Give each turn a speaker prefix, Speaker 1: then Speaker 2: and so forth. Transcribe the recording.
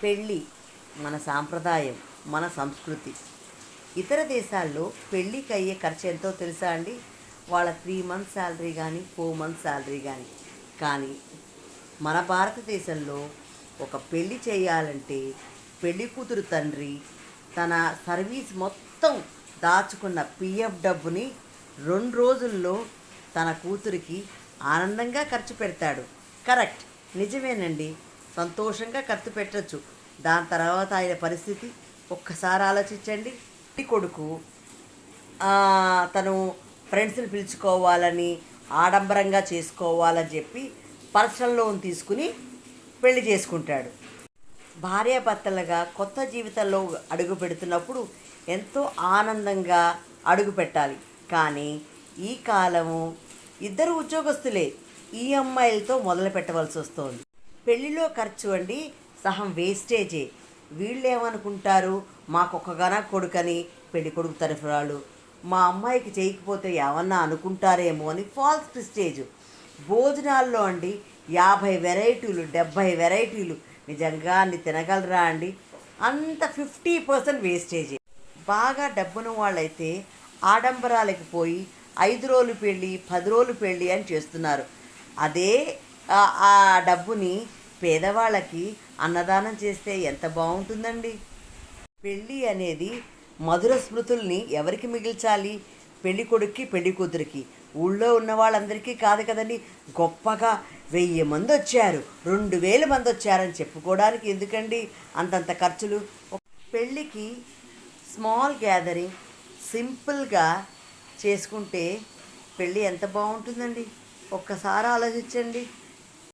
Speaker 1: పెళ్ళి మన సాంప్రదాయం, మన సంస్కృతి. ఇతర దేశాల్లో పెళ్ళికి అయ్యే ఖర్చు ఎంతో తెలుసా అండి? వాళ్ళ 3 మంత్స్ శాలరీ కానీ 4 మంత్స్ శాలరీ కానీ. కానీ మన భారతదేశంలో ఒక పెళ్ళి చేయాలంటే పెళ్లి కూతురు తండ్రి తన సర్వీస్ మొత్తం దాచుకున్న పిఎఫ్ డబ్బుని 2 రోజుల్లో తన కూతురికి ఆనందంగా ఖర్చు పెడతాడు. కరెక్ట్, నిజమేనండి. సంతోషంగా ఖర్చు పెట్టచ్చు. దాని తర్వాత ఆయన పరిస్థితి ఒక్కసారి ఆలోచించండి. ఈ కొడుకు తను ఫ్రెండ్స్ని పిలుచుకోవాలని, ఆడంబరంగా చేసుకోవాలని చెప్పి పర్సనల్ లోన్ తీసుకుని పెళ్లి చేసుకుంటాడు. భార్యాభర్తలుగా కొత్త జీవితంలో అడుగు పెడుతున్నప్పుడు ఎంతో ఆనందంగా అడుగు పెట్టాలి. కానీ ఈ కాలము ఇద్దరు ఉద్యోగస్తులే ఈఎంఐలతో మొదలు పెట్టవలసి వస్తుంది. పెళ్లిలో ఖర్చు అండి సహం వేస్టేజే. వీళ్ళు ఏమనుకుంటారు, మాకొక్కగాన కొడుకని పెళ్లి కొడుకు తరఫు వాళ్ళు మా అమ్మాయికి చేయకపోతే ఏమన్నా అనుకుంటారేమో అని ఫాల్స్ ప్రిస్టేజ్. భోజనాల్లో అండి 50 వెరైటీలు 70 వెరైటీలు, నిజంగా అన్ని తినగలరా అండి? అంత 50% వేస్టేజే. బాగా డబ్బున వాళ్ళైతే ఆడంబరాలకి పోయి 5 రోజులు పెళ్ళి 10 రోజులు పెళ్ళి అని చేస్తున్నారు. అదే ఆ డబ్బుని పేదవాళ్ళకి అన్నదానం చేస్తే ఎంత బాగుంటుందండి. పెళ్ళి అనేది మధుర స్మృతుల్ని ఎవరికి మిగిల్చాలి? పెళ్లి కొడుక్కి పెళ్లి కూతురికి. ఊళ్ళో ఉన్న వాళ్ళందరికీ కాదు కదండి. గొప్పగా 1000 మంది వచ్చారు, 2000 మంది వచ్చారని చెప్పుకోవడానికి ఎందుకండి అంతంత ఖర్చులు? పెళ్ళికి స్మాల్ గ్యాదరింగ్ సింపుల్గా చేసుకుంటే పెళ్ళి ఎంత బాగుంటుందండి. ఒక్కసారి ఆలోచించండి.